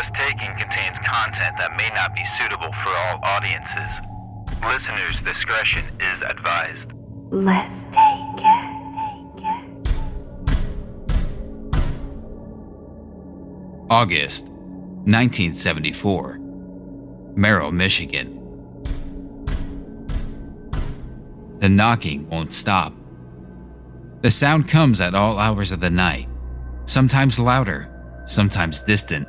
Less Taken contains content that may not be suitable for all audiences. Listeners' discretion is advised. Less Taken. August 1974, Merrill, Michigan. The knocking won't stop. The sound comes at all hours of the night, sometimes louder, sometimes distant.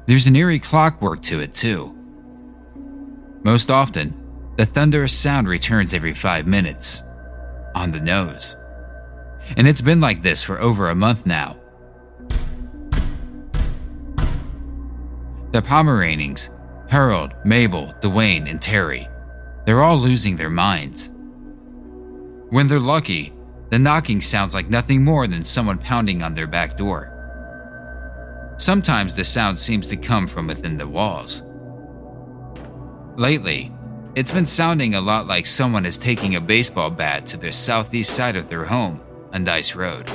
There's an eerie clockwork to it too. Most often, the thunderous sound returns every 5 minutes, on the nose. And it's been like this for over a month now. The Pomeranings, Harold, Mabel, Dwayne, and Terry, they're all losing their minds. When they're lucky, the knocking sounds like nothing more than someone pounding on their back door. Sometimes the sound seems to come from within the walls. Lately, it's been sounding a lot like someone is taking a baseball bat to the southeast side of their home on Dice Road.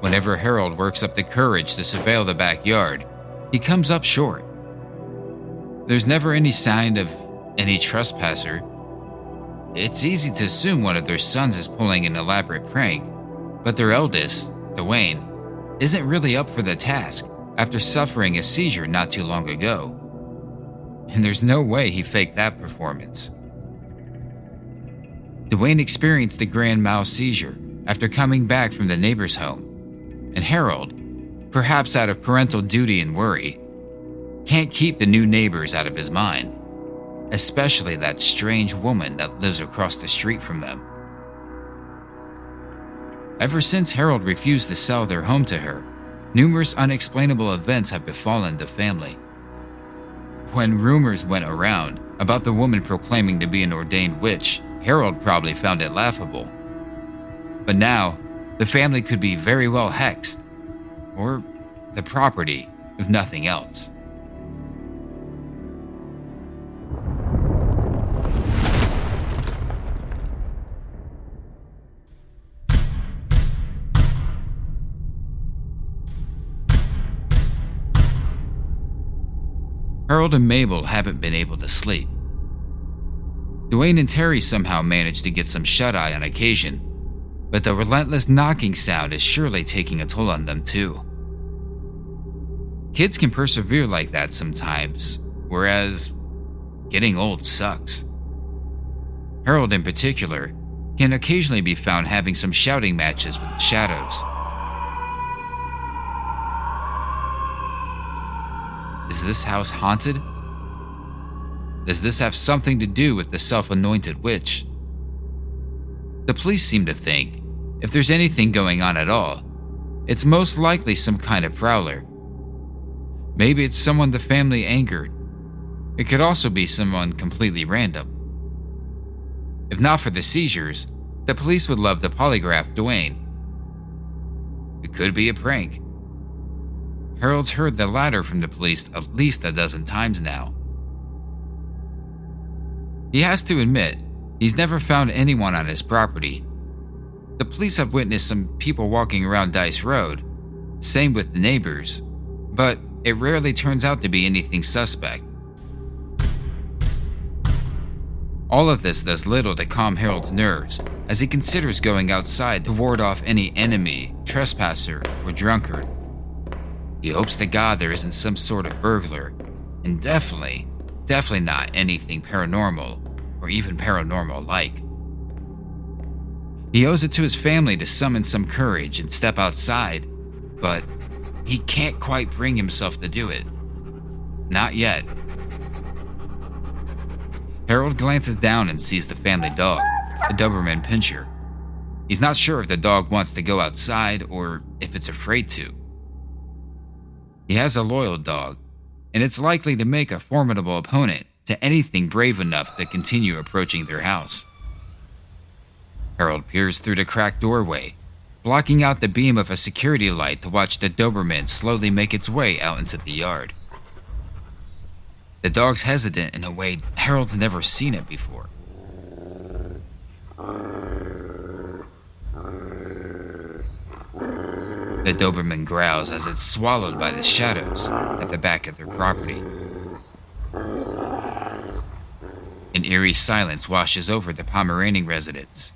Whenever Harold works up the courage to surveil the backyard, he comes up short. There's never any sign of any trespasser. It's easy to assume one of their sons is pulling an elaborate prank, but their eldest, Dwayne, isn't really up for the task after suffering a seizure not too long ago. And there's no way he faked that performance. Dwayne experienced a grand mal seizure after coming back from the neighbor's home, and Harold, perhaps out of parental duty and worry, can't keep the new neighbors out of his mind, especially that strange woman that lives across the street from them. Ever since Harold refused to sell their home to her, numerous unexplainable events have befallen the family. When rumors went around about the woman proclaiming to be an ordained witch, Harold probably found it laughable. But now, the family could be very well hexed, or the property, if nothing else. Harold and Mabel haven't been able to sleep. Dwayne and Terry somehow managed to get some shut-eye on occasion, but the relentless knocking sound is surely taking a toll on them too. Kids can persevere like that sometimes, whereas getting old sucks. Harold in particular can occasionally be found having some shouting matches with the shadows. Is this house haunted? Does this have something to do with the self-anointed witch? The police seem to think, if there's anything going on at all, it's most likely some kind of prowler. Maybe it's someone the family angered. It could also be someone completely random. If not for the seizures, the police would love to polygraph Dwayne. It could be a prank. Harold's heard the latter from the police at least a dozen times now. He has to admit, he's never found anyone on his property. The police have witnessed some people walking around Dice Road, same with the neighbors, but it rarely turns out to be anything suspect. All of this does little to calm Harold's nerves as he considers going outside to ward off any enemy, trespasser, or drunkard. He hopes to God there isn't some sort of burglar, and definitely not anything paranormal or even paranormal-like. He owes it to his family to summon some courage and step outside, but he can't quite bring himself to do it. Not yet. Harold glances down and sees the family dog, a Doberman Pinscher. He's not sure if the dog wants to go outside or if it's afraid to. He has a loyal dog, and it's likely to make a formidable opponent to anything brave enough to continue approaching their house. Harold peers through the cracked doorway, blocking out the beam of a security light to watch the Doberman slowly make its way out into the yard. The dog's hesitant in a way Harold's never seen it before. The Doberman growls as it's swallowed by the shadows at the back of their property. An eerie silence washes over the Pomeraning residence.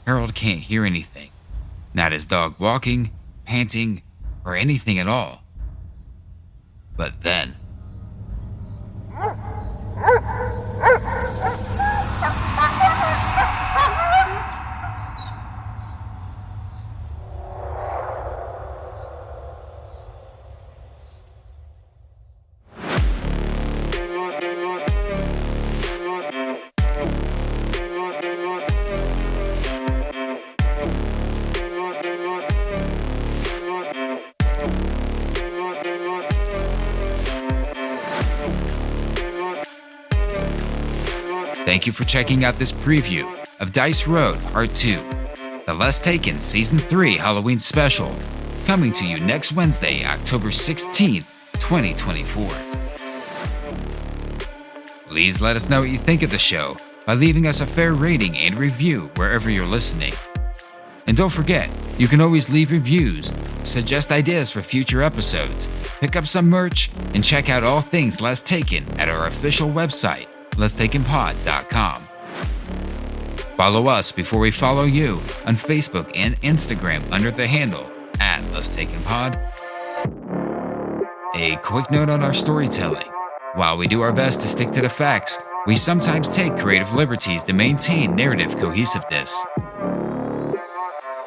Harold can't hear anything, not his dog walking, panting, or anything at all. But then, thank you for checking out this preview of Dice Road Part 2, the Less Taken Season 3 Halloween Special, coming to you next Wednesday, October 16th, 2024. Please let us know what you think of the show by leaving us a fair rating and review wherever you're listening. And don't forget, you can always leave reviews, suggest ideas for future episodes, pick up some merch, and check out all things Less Taken at our official website, lesstakenpod.com. Follow us before we follow you on Facebook and Instagram under the handle @lesstakenpod. A quick note on our storytelling. While we do our best to stick to the facts, we sometimes take creative liberties to maintain narrative cohesiveness.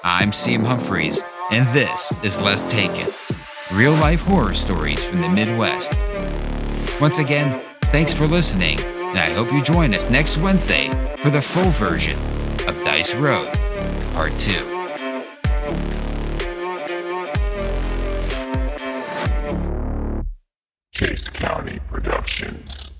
I'm CM Humphreys, and this is Less Taken, real-life horror stories from the Midwest. Once again, thanks for listening, and I hope you join us next Wednesday for the full version of Dice Road Part 2. Chase County Productions.